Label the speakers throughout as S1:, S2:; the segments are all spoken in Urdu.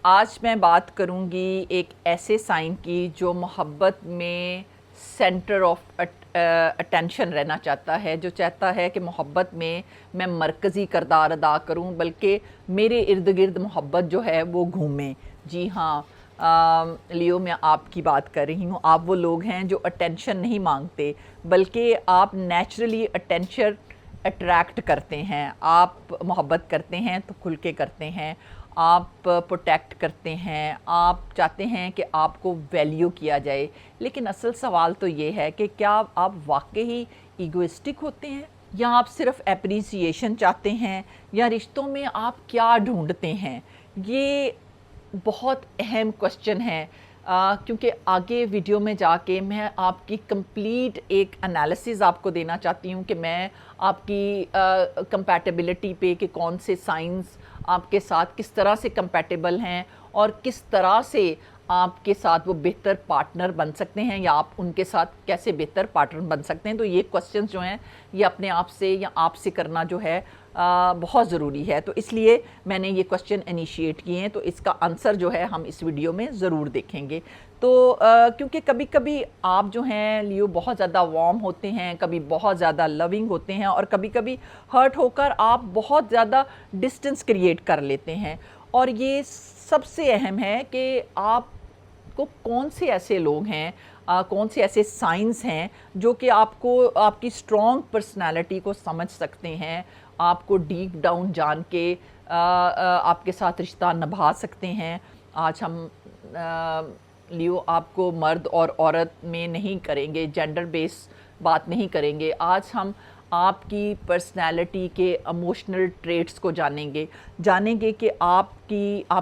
S1: آج میں بات کروں گی ایک ایسے سائن کی جو محبت میں سینٹر آف اٹینشن رہنا چاہتا ہے، جو چاہتا ہے کہ محبت میں میں مرکزی کردار ادا کروں، بلکہ میرے ارد گرد محبت جو ہے وہ گھومے۔ جی ہاں لیو، میں آپ کی بات کر رہی ہوں۔ آپ وہ لوگ ہیں جو اٹینشن نہیں مانگتے، بلکہ آپ نیچرلی اٹینشن اٹریکٹ کرتے ہیں۔ آپ محبت کرتے ہیں تو کھل کے کرتے ہیں، آپ پروٹیکٹ کرتے ہیں، آپ چاہتے ہیں کہ آپ کو ویلیو کیا جائے۔ لیکن اصل سوال تو یہ ہے کہ کیا آپ واقعی ایگوئسٹک ہوتے ہیں، یا آپ صرف اپریسیشن چاہتے ہیں، یا رشتوں میں آپ کیا ڈھونڈتے ہیں؟ یہ بہت اہم کوسچن ہے، کیونکہ آگے ویڈیو میں جا کے میں آپ کی کمپلیٹ ایک انالیسز آپ کو دینا چاہتی ہوں کہ میں آپ کی کمپیٹیبلٹی پہ کہ کون سے سائنس آپ کے ساتھ کس طرح سے کمپیٹیبل ہیں، اور کس طرح سے آپ کے ساتھ وہ بہتر پارٹنر بن سکتے ہیں، یا آپ ان کے ساتھ کیسے بہتر پارٹنر بن سکتے ہیں۔ تو یہ کوسچنز جو ہیں یہ اپنے آپ سے یا آپ سے کرنا جو ہے بہت ضروری ہے۔ تو اس لیے میں نے یہ کوسچن انیشیٹ کیے ہیں، تو اس کا آنسر جو ہے ہم اس ویڈیو میں ضرور دیکھیں گے۔ تو کیونکہ کبھی کبھی آپ جو ہیں لیو بہت زیادہ وارم ہوتے ہیں، کبھی بہت زیادہ لوننگ ہوتے ہیں، اور کبھی کبھی ہرٹ ہو کر آپ بہت زیادہ ڈسٹنس کریٹ کر لیتے ہیں۔ اور یہ سب سے اہم ہے کہ آپ کو کون سے ایسے لوگ ہیں، کون سے ایسے سائنس ہیں جو کہ آپ کو آپ کی اسٹرانگ پرسنالٹی کو سمجھ سکتے ہیں، آپ کو ڈیپ ڈاؤن جان کے آپ کے ساتھ رشتہ نبھا سکتے ہیں۔ آج ہم لیو آپ کو مرد اور عورت میں نہیں کریں گے، جینڈر بیس بات نہیں کریں گے۔ آج ہم آپ کی پرسنالٹی کے ایموشنل ٹریٹس کو جانیں گے کہ آپ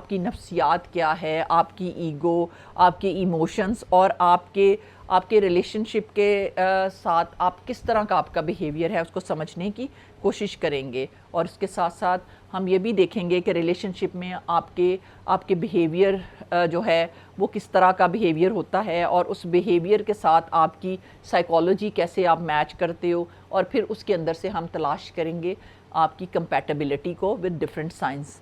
S1: کی نفسیات کیا ہے، آپ کی ایگو، آپ کے ایموشنز، اور آپ کے ریلیشن شپ کے ساتھ آپ کس طرح کا آپ کا بیہیویئر ہے اس کو سمجھنے کی کوشش کریں گے۔ اور اس کے ساتھ ساتھ ہم یہ بھی دیکھیں گے کہ ریلیشن شپ میں آپ کے بیہیویئر جو ہے وہ کس طرح کا بیہیویئر ہوتا ہے، اور اس بیہیویئر کے ساتھ آپ کی سائیکالوجی کیسے آپ میچ کرتے ہو، اور پھر اس کے اندر سے ہم تلاش کریں گے آپ کی کمپیٹیبلٹی کو ود ڈفرینٹ سائنس۔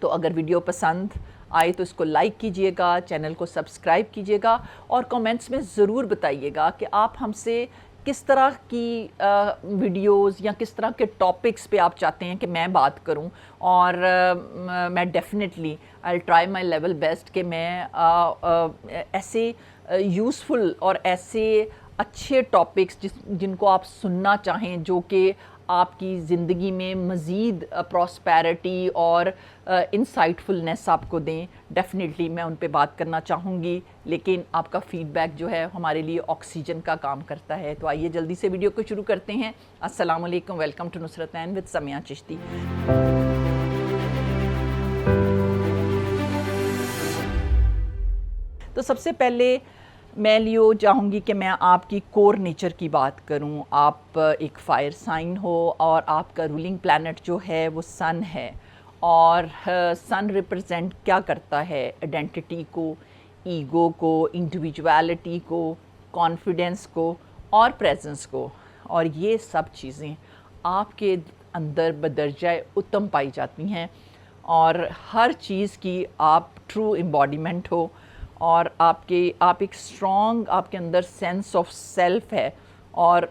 S1: تو اگر ویڈیو پسند آئے تو اس کو لائک کیجئے گا، چینل کو سبسکرائب کیجئے گا، اور کومنٹس میں ضرور بتائیے گا کہ آپ ہم سے کس طرح کی ویڈیوز یا کس طرح کے ٹاپکس پہ آپ چاہتے ہیں کہ میں بات کروں۔ اور میں definitely I try my level best کہ میں ایسے یوزفل اور ایسے اچھے ٹاپکس جن کو آپ سننا چاہیں، جو کہ آپ کی زندگی میں مزید پراسپیرٹی اور انسائٹفلنس آپ کو دیں، ڈیفینیٹلی میں ان پہ بات کرنا چاہوں گی۔ لیکن آپ کا فیڈ بیک جو ہے ہمارے لیے آکسیجن کا کام کرتا ہے۔ تو آئیے جلدی سے ویڈیو کو شروع کرتے ہیں۔ السلام علیکم، welcome to Nusratain with Sumaiya Chishti. تو سب سے پہلے میں لیو چاہوں گی کہ میں آپ کی کور نیچر کی بات کروں۔ آپ ایک فائر سائن ہو، اور آپ کا رولنگ پلانٹ جو ہے وہ سن ہے، اور سن ریپرزینٹ کیا کرتا ہے؟ آئیڈینٹی کو، ایگو کو، انڈیویجویلٹی کو، کانفیڈنس کو، اور پریزنس کو۔ اور یہ سب چیزیں آپ کے اندر بدرجہ اتم پائی جاتی ہیں، اور ہر چیز کی آپ ٹرو امباڈیمنٹ ہو، اور آپ ایک اسٹرانگ آپ کے اندر سینس آف سیلف ہے، اور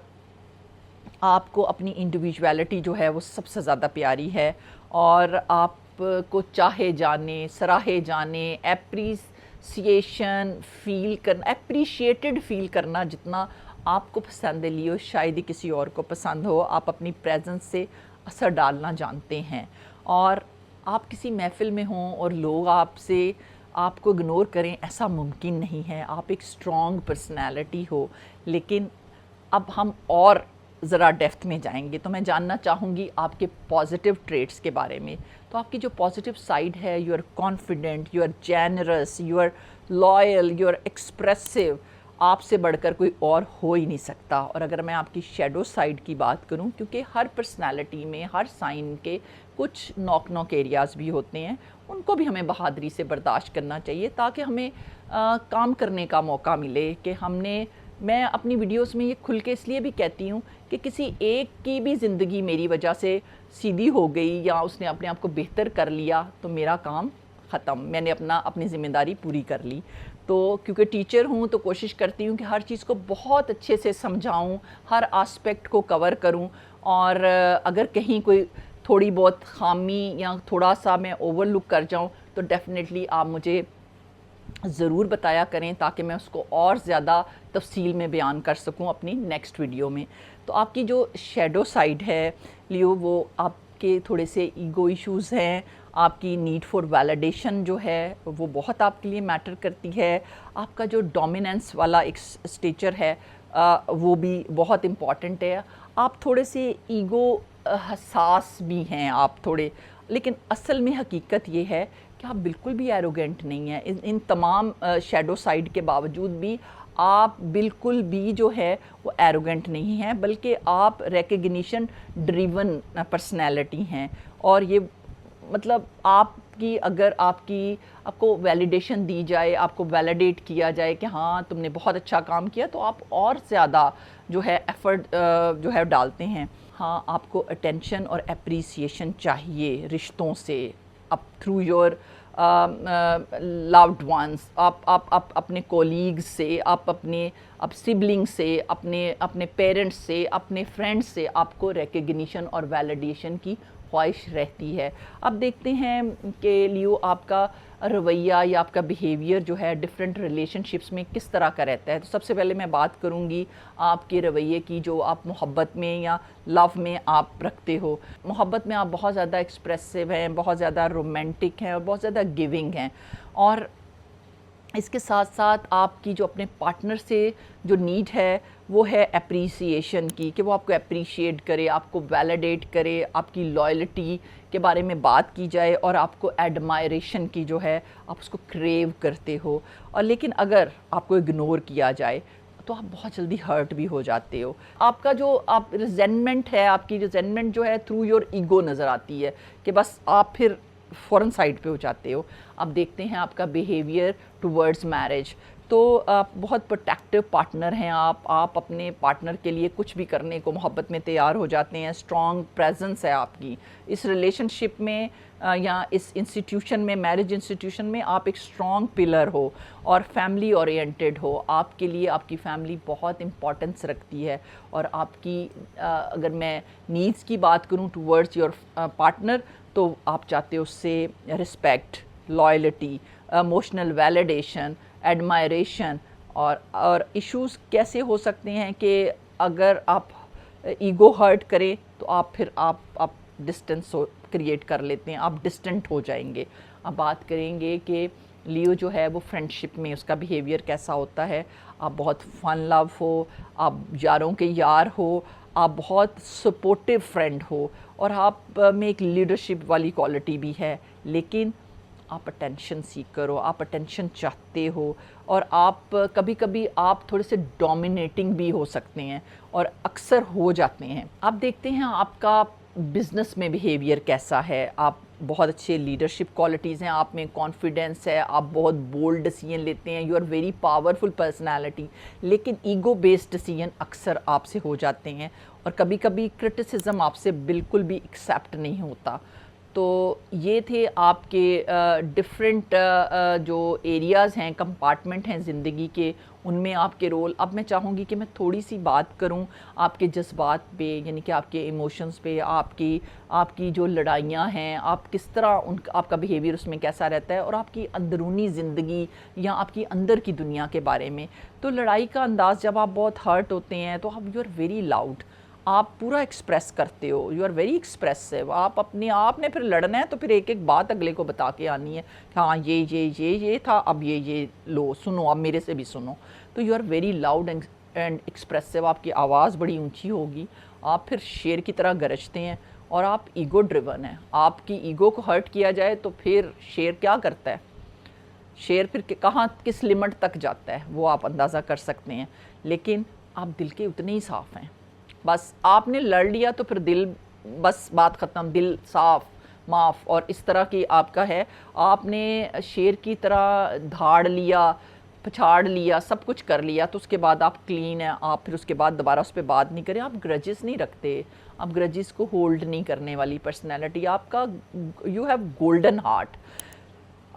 S1: آپ کو اپنی انڈیویجویلٹی جو ہے وہ سب سے زیادہ پیاری ہے، اور آپ کو چاہے جانے، سراہے جانے، اپریسیشن فیل کرنا، اپریشیٹڈ فیل کرنا جتنا آپ کو پسند ہے لیو، شاید ہی کسی اور کو پسند ہو۔ آپ اپنی پریزنس سے اثر ڈالنا جانتے ہیں، اور آپ کسی محفل میں ہوں اور لوگ آپ کو اگنور کریں، ایسا ممکن نہیں ہے۔ آپ ایک اسٹرانگ پرسنالٹی ہو۔ لیکن اب ہم اور ذرا ڈیپتھ میں جائیں گے، تو میں جاننا چاہوں گی آپ کے پازیٹیو ٹریٹس کے بارے میں۔ تو آپ کی جو پازیٹیو سائڈ ہے، you are confident, you are generous, you are loyal, you are expressive, آپ سے بڑھ کر کوئی اور ہو ہی نہیں سکتا۔ اور اگر میں آپ کی شیڈو سائڈ کی بات کروں، کیونکہ ہر پرسنالٹی میں، ہر سائن کے کچھ نوک ایریاز بھی ہوتے ہیں، ان کو بھی ہمیں بہادری سے برداشت کرنا چاہیے، تاکہ ہمیں کام کرنے کا موقع ملے کہ میں اپنی ویڈیوز میں یہ کھل کے اس لیے بھی کہتی ہوں کہ کسی ایک کی بھی زندگی میری وجہ سے سیدھی ہو گئی، یا اس نے اپنے آپ کو بہتر کر لیا، تو میرا کام ختم, میں نے اپنی ذمہ داری پوری کر لی. تو کیونکہ ٹیچر ہوں تو کوشش کرتی ہوں کہ ہر چیز کو بہت اچھے سے سمجھاؤں, ہر آسپیکٹ کو کور کروں, اور اگر کہیں کوئی تھوڑی بہت خامی یا تھوڑا سا میں اوور لک کر جاؤں تو ڈیفینیٹلی آپ مجھے ضرور بتایا کریں تاکہ میں اس کو اور زیادہ تفصیل میں بیان کر سکوں اپنی نیکسٹ ویڈیو میں. تو آپ کی جو شیڈو سائیڈ ہے لیو, وہ آپ کے تھوڑے سے ایگو ایشوز ہیں, آپ کی نیڈ فار ویلیڈیشن جو ہے وہ بہت آپ کے لیے میٹر کرتی ہے, آپ کا جو ڈومیننس والا ایک اسٹیچر ہے وہ بھی بہت امپورٹنٹ ہے, آپ تھوڑے سے ایگو حساس بھی ہیں آپ تھوڑے, لیکن اصل میں حقیقت یہ ہے کہ آپ بالکل بھی ایروگنٹ نہیں ہیں. ان تمام شیڈو سائیڈ کے باوجود بھی آپ بالکل بھی جو ہے وہ ایروگنٹ نہیں ہیں, بلکہ آپ ریکگنیشن ڈریون پرسنالٹی ہیں. اور یہ مطلب آپ کو ویلیڈیشن دی جائے, آپ کو ویلیڈیٹ کیا جائے کہ ہاں تم نے بہت اچھا کام کیا, تو آپ اور زیادہ جو ہے ایفرٹ جو ہے ڈالتے ہیں. ہاں, آپ کو اٹینشن اور اپریسیشن چاہیے رشتوں سے, اب تھرو یور لوڈ ونس, آپ اپنے کولیگز سے, آپ سبلنگ سے, اپنے پیرنٹس سے, اپنے فرینڈس سے آپ کو ریکگنیشن اور ویلیڈیشن کی خواہش رہتی ہے. اب دیکھتے ہیں کہ لیو آپ کا رویہ یا آپ کا بیہیویئر جو ہے ڈفرینٹ ریلیشن شپس میں کس طرح کا رہتا ہے. تو سب سے پہلے میں بات کروں گی آپ کے رویے کی جو آپ محبت میں یا لو میں آپ رکھتے ہو. محبت میں آپ بہت زیادہ ایکسپریسو ہیں, بہت زیادہ رومانٹک ہیں اور بہت زیادہ گیونگ ہیں, اور اس کے ساتھ ساتھ آپ کی جو اپنے پارٹنر سے جو نیڈ ہے وہ ہے اپریسیشن کی, کہ وہ آپ کو اپریشیٹ کرے, آپ کو ویلیڈیٹ کرے, آپ کی لائلٹی کے بارے میں بات کی جائے, اور آپ کو ایڈمائریشن کی جو ہے آپ اس کو کریو کرتے ہو. اور لیکن اگر آپ کو اگنور کیا جائے تو آپ بہت جلدی ہرٹ بھی ہو جاتے ہو. آپ کا جو ریزینمنٹ ہے, آپ کی ریزینمنٹ جو ہے تھرو یور ایگو نظر آتی ہے, کہ بس آپ پھر فوراً سائڈ پہ ہو جاتے ہو. اب دیکھتے ہیں آپ کا بیہیویئر ٹورڈز میرج. تو آپ بہت پروٹیکٹیو پارٹنر ہیں, آپ اپنے پارٹنر کے لیے کچھ بھی کرنے کو محبت میں تیار ہو جاتے ہیں. اسٹرانگ پریزنس ہے آپ کی اس ریلیشن شپ میں یا اس انسٹیٹیوشن میں, میرج انسٹیٹیوشن میں آپ ایک اسٹرانگ پلر ہو اور فیملی اورینٹیڈ ہو. آپ کے لیے آپ کی فیملی بہت امپورٹنس رکھتی ہے, اور آپ کی اگر میں نیڈس کی بات کروں ٹورڈز یور پارٹنر, تو آپ چاہتے ہو اس سے respect, loyalty, emotional validation, admiration. اور ایشوز کیسے ہو سکتے ہیں کہ اگر آپ ایگو ہرٹ کریں تو آپ پھر آپ ڈسٹنس کریٹ کر لیتے ہیں, آپ ڈسٹنٹ ہو جائیں گے. اب بات کریں گے کہ لیو جو ہے وہ فرینڈ شپ میں اس کا بیہیویئر کیسا ہوتا ہے. آپ بہت فن لو ہو, آپ یاروں کے یار ہو, آپ بہت سپورٹیو فرینڈ ہو, اور آپ میں ایک لیڈرشپ والی کوالٹی بھی ہے, لیکن آپ اٹینشن سیکر ہو, آپ اٹینشن چاہتے ہو, اور آپ کبھی کبھی آپ تھوڑے سے ڈومینیٹنگ بھی ہو سکتے ہیں اور اکثر ہو جاتے ہیں. آپ دیکھتے ہیں آپ کا بزنس میں بیہیویئر کیسا ہے. آپ بہت اچھے لیڈرشپ کوالٹیز ہیں, آپ میں کانفیڈنس ہے, آپ بہت بولڈ ڈیسیژن لیتے ہیں, you are very powerful personality, لیکن ایگو بیسڈ ڈیسیژن اکثر آپ سے ہو جاتے ہیں, اور کبھی کبھی کرٹیسزم آپ سے بالکل بھی ایکسیپٹ نہیں ہوتا. تو یہ تھے آپ کے ڈفرینٹ جو ایریاز ہیں, کمپارٹمنٹ ہیں زندگی کے, ان میں آپ کے رول. اب میں چاہوں گی کہ میں تھوڑی سی بات کروں آپ کے جذبات پہ, یعنی کہ آپ کے ایموشنز پہ, آپ کی جو لڑائیاں ہیں, آپ کس طرح آپ کا بیہیویئر اس میں کیسا رہتا ہے, اور آپ کی اندرونی زندگی یا آپ کی اندر کی دنیا کے بارے میں. تو لڑائی کا انداز, جب آپ بہت ہرٹ ہوتے ہیں تو آپ یو آر ویری لاؤڈ, آپ پورا ایکسپریس کرتے ہو, یو آر ویری ایکسپریسو. آپ نے پھر لڑنا ہے تو پھر ایک ایک بات اگلے کو بتا کے آنی ہے کہ ہاں یہ تھا, اب یہ لو سنو, اب میرے سے بھی سنو. تو you are very loud and expressive. آپ کی آواز بڑی اونچی ہوگی, آپ پھر شیر کی طرح گرجتے ہیں, اور آپ ایگو ڈریون ہیں. آپ کی ایگو کو ہرٹ کیا جائے تو پھر شیر کیا کرتا ہے, شیر پھر کہاں کس لمٹ تک جاتا ہے وہ آپ اندازہ کر سکتے ہیں. لیکن آپ دل کے اتنے ہی صاف ہیں, بس آپ نے لڑ لیا تو پھر دل, بس بات ختم, دل صاف, معاف. اور اس طرح کی آپ کا ہے, آپ نے شیر کی طرح دھاڑ لیا, پچھاڑ لیا, سب کچھ کر لیا, تو اس کے بعد آپ کلین ہیں. آپ پھر اس کے بعد دوبارہ اس پہ بات نہیں کریں. آپ گرجز نہیں رکھتے, آپ گرجز کو ہولڈ نہیں کرنے والی پرسنالٹی آپ کا. You have golden heart.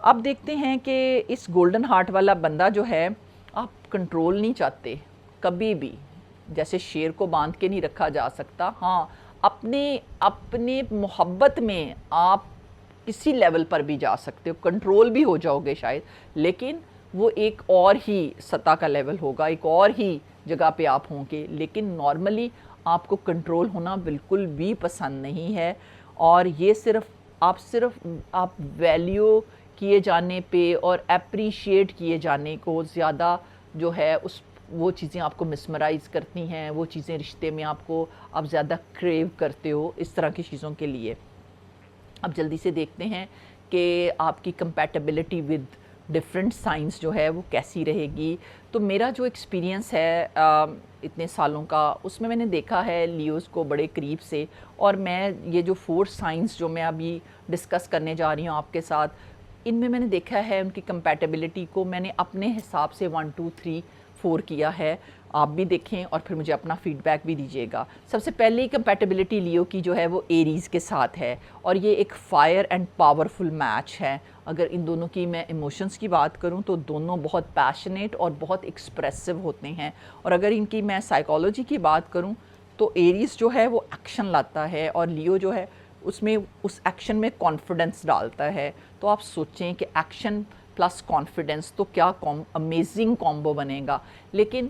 S1: اب دیکھتے ہیں کہ اس گولڈن ہارٹ والا بندہ جو ہے آپ کنٹرول نہیں چاہتے کبھی بھی، جیسے شیر کو باندھ کے نہیں رکھا جا سکتا. ہاں اپنے محبت میں آپ کسی لیول پر بھی جا سکتے ہو، کنٹرول بھی ہو جاؤ گے شاید، لیکن وہ ایک اور ہی سطح کا لیول ہوگا، ایک اور ہی جگہ پہ آپ ہوں گے. لیکن نارملی آپ کو کنٹرول ہونا بالکل بھی پسند نہیں ہے، اور یہ صرف آپ ویلیو کیے جانے پہ اور اپریشیٹ کیے جانے کو زیادہ جو ہے وہ چیزیں آپ کو مسمرائز کرتی ہیں، وہ چیزیں رشتے میں آپ زیادہ کریو کرتے ہو اس طرح کی چیزوں کے لیے. اب جلدی سے دیکھتے ہیں کہ آپ کی کمپیٹیبلٹی ود ڈفرینٹ سائنس جو ہے وہ کیسی رہے گی. تو میرا جو ایکسپیرینس ہے اتنے سالوں کا، اس میں نے دیکھا ہے لیوز کو بڑے قریب سے، اور میں یہ جو 4 سائنس جو میں ابھی ڈسکس کرنے جا رہی ہوں آپ کے ساتھ، ان میں نے دیکھا ہے ان کی کمپیٹیبلٹی کو میں نے اپنے حساب سے 1 2 3 4 کیا ہے. آپ بھی دیکھیں اور پھر مجھے اپنا فیڈ بیک بھی دیجیے گا. سب سے پہلی کمپیٹیبلٹی لیو کی جو ہے وہ ایریز کے ساتھ ہے، اور یہ ایک فائر اینڈ پاورفل میچ ہے. اگر ان دونوں کی میں ایموشنز کی بات کروں تو دونوں بہت پیشنیٹ اور بہت ایکسپریسو ہوتے ہیں. اور اگر ان کی میں سائیکالوجی کی بات کروں تو ایریز جو ہے وہ ایکشن لاتا ہے، اور لیو جو ہے اس ایکشن میں کانفیڈنس ڈالتا ہے. تو آپ سوچیں کہ ایکشن پلس کانفیڈنس تو کیا امیزنگ کامبو بنے گا. لیکن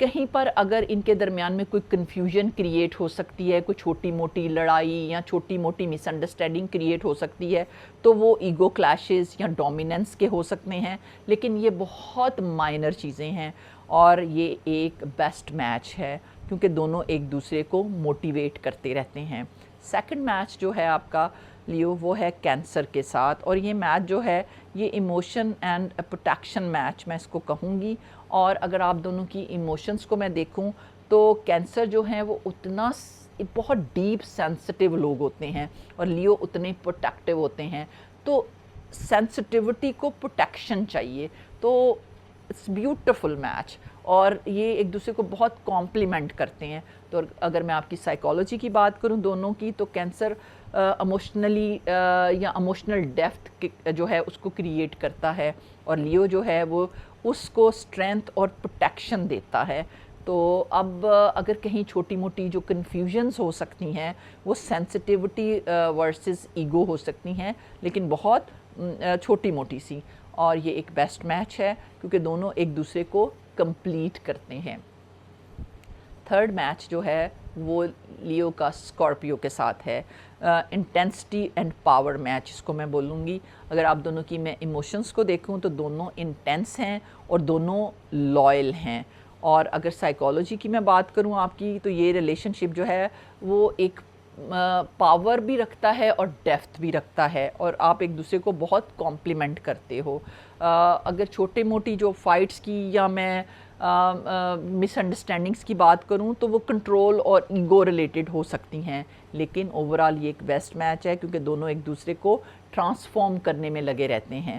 S1: کہیں پر اگر ان کے درمیان میں کوئی کنفیوژن کریٹ ہو سکتی ہے، کوئی چھوٹی موٹی لڑائی یا چھوٹی موٹی مس انڈرسٹینڈنگ کریٹ ہو سکتی ہے، تو وہ ایگو کلیشز یا ڈومیننس کے ہو سکتے ہیں. لیکن یہ بہت مائنر چیزیں ہیں، اور یہ ایک بیسٹ میچ ہے کیونکہ دونوں ایک دوسرے کو موٹیویٹ کرتے رہتے ہیں. سیکنڈ میچ جو ہے آپ کا لیو وہ ہے کینسر کے ساتھ، اور یہ میچ جو ہے یہ ایموشن اینڈ پروٹیکشن میچ میں اس کو کہوں گی. اور اگر آپ دونوں کی ایموشنز کو میں دیکھوں تو کینسر جو ہیں وہ بہت ڈیپ سینسٹیو لوگ ہوتے ہیں، اور لیو اتنے پروٹیکٹیو ہوتے ہیں. تو سینسٹیوٹی کو پروٹیکشن چاہیے، تو اٹس بیوٹیفل میچ، اور یہ ایک دوسرے کو بہت کمپلیمنٹ کرتے ہیں. تو اگر میں آپ کی سائیکالوجی کی بات کروں دونوں کی، تو کینسر ایموشنلی یا ایموشنل ڈیپتھ جو ہے اس کو کریٹ کرتا ہے، اور لیو جو ہے وہ اس کو اسٹرینتھ اور پروٹیکشن دیتا ہے. تو اب اگر کہیں چھوٹی موٹی جو کنفیوژنز ہو سکتی ہیں وہ سینسٹیوٹی ورسز ایگو ہو سکتی ہیں، لیکن بہت چھوٹی موٹی سی، اور یہ ایک بیسٹ میچ ہے کیونکہ دونوں ایک دوسرے کو کمپلیٹ کرتے ہیں. تھرڈ میچ جو ہے وہ لیو کا اسکارپیو کے ساتھ ہے. انٹینسٹی اینڈ پاور میچ اس کو میں بولوں گی. اگر آپ دونوں کی میں ایموشنز کو دیکھوں تو دونوں انٹینس ہیں اور دونوں لائل ہیں. اور اگر سائیکالوجی کی میں بات کروں آپ کی، تو یہ ریلیشن شپ جو ہے وہ ایک پاور بھی رکھتا ہے اور ڈیپتھ بھی رکھتا ہے، اور آپ ایک دوسرے کو بہت کمپلیمنٹ کرتے ہو. اگر چھوٹے موٹی جو فائٹس کی یا میں مس انڈرسٹینڈنگس کی بات کروں تو وہ کنٹرول اور ایگو ریلیٹڈ ہو سکتی ہیں، لیکن اوورآل یہ ایک بیسٹ میچ ہے کیونکہ دونوں ایک دوسرے کو ٹرانسفارم کرنے میں لگے رہتے ہیں.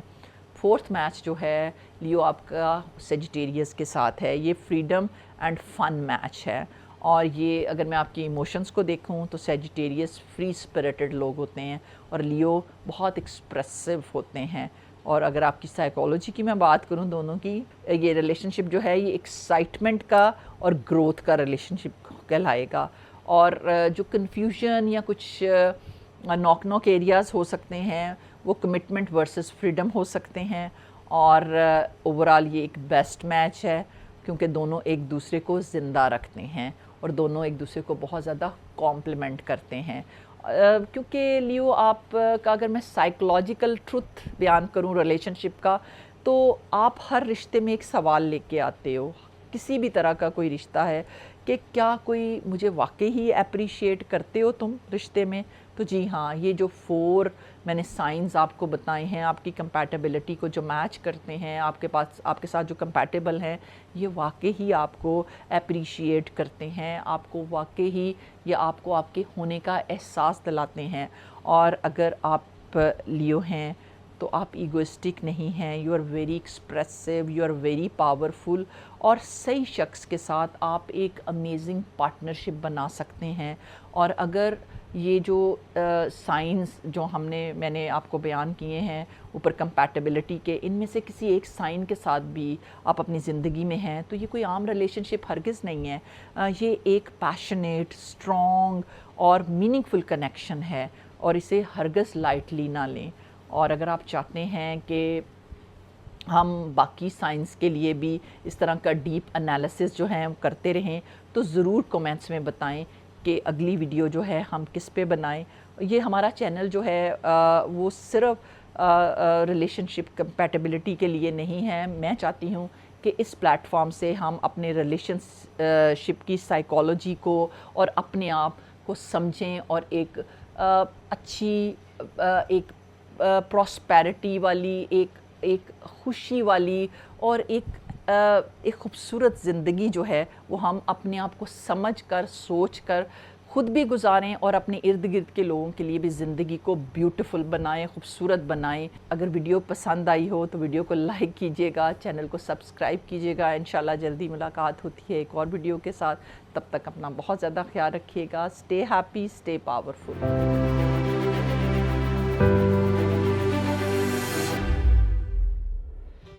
S1: فورتھ میچ جو ہے لیو آپ کا سیجیٹیریس کے ساتھ ہے. یہ فریڈم اینڈ فن میچ ہے، اور یہ اگر میں آپ کی ایموشنز کو دیکھوں تو سیجیٹیریس فری اسپریٹڈ لوگ ہوتے ہیں اور لیو بہت ایکسپریسو ہوتے ہیں. اور اگر آپ کی سائیکالوجی کی میں بات کروں دونوں کی، یہ ریلیشن شپ جو ہے یہ ایکسائٹمنٹ کا اور گروتھ کا ریلیشن شپ کہلائے گا. اور جو کنفیوژن یا کچھ نوک ایریاز ہو سکتے ہیں وہ کمٹمنٹ ورسز فریڈم ہو سکتے ہیں. اور اوورآل یہ ایک بیسٹ میچ ہے کیونکہ دونوں ایک دوسرے کو زندہ رکھتے ہیں اور دونوں ایک دوسرے کو بہت زیادہ کمپلیمنٹ کرتے ہیں. کیونکہ لیو آپ کا اگر میں سائیکلوجیکل ٹروتھ بیان کروں ریلیشن شپ کا، تو آپ ہر رشتے میں ایک سوال لے کے آتے ہو. کسی بھی طرح کا کوئی رشتہ ہے کہ کیا کوئی مجھے واقعی ہی اپریشیٹ کرتے ہو تم رشتے میں؟ تو جی ہاں، یہ جو 4 میں نے سائنز آپ کو بتائے ہیں آپ کی کمپیٹیبلٹی کو جو میچ کرتے ہیں، آپ کے ساتھ جو کمپیٹیبل ہیں، یہ واقعی ہی آپ کو اپریشیٹ کرتے ہیں، آپ کو واقعی ہی یہ آپ کو آپ کے ہونے کا احساس دلاتے ہیں. اور اگر آپ لیو ہیں تو آپ ایگوئسٹک نہیں ہیں، you are very expressive, you are very powerful, اور صحیح شخص کے ساتھ آپ ایک امیزنگ پارٹنرشپ بنا سکتے ہیں۔ اور اگر یہ جو سائنس جو میں نے آپ کو بیان کیے ہیں اوپر کمپیٹیبلٹی کے، ان میں سے کسی ایک سائن کے ساتھ بھی آپ اپنی زندگی میں ہیں تو یہ کوئی عام ریلیشن شپ ہرگز نہیں ہے، یہ ایک پیشنیٹ، اسٹرانگ اور میننگ فل کنیکشن ہے، اور اسے ہرگز لائٹلی نہ لیں۔ اور اگر آپ چاہتے ہیں کہ ہم باقی سائنس کے لیے بھی اس طرح کا ڈیپ انالیسس جو ہیں کرتے رہیں تو ضرور کومنٹس میں بتائیں کہ اگلی ویڈیو جو ہے ہم کس پہ بنائیں۔ یہ ہمارا چینل جو ہے وہ صرف ریلیشن شپ کمپیٹیبلٹی کے لیے نہیں ہے، میں چاہتی ہوں کہ اس پلیٹ فارم سے ہم اپنے ریلیشن شپ کی سائیکالوجی کو اور اپنے آپ کو سمجھیں، اور ایک اچھی ایک پراسپیرٹی والی، ایک خوشی والی اور ایک خوبصورت زندگی جو ہے وہ ہم اپنے آپ کو سمجھ کر، سوچ کر خود بھی گزاریں، اور اپنے ارد گرد کے لوگوں کے لیے بھی زندگی کو بیوٹیفل بنائیں، خوبصورت بنائیں۔ اگر ویڈیو پسند آئی ہو تو ویڈیو کو لائک کیجیے گا، چینل کو سبسکرائب کیجیے گا۔ انشاءاللہ جلدی ملاقات ہوتی ہے ایک اور ویڈیو کے ساتھ، تب تک اپنا بہت زیادہ خیال رکھیے گا۔ Stay happy, stay powerful.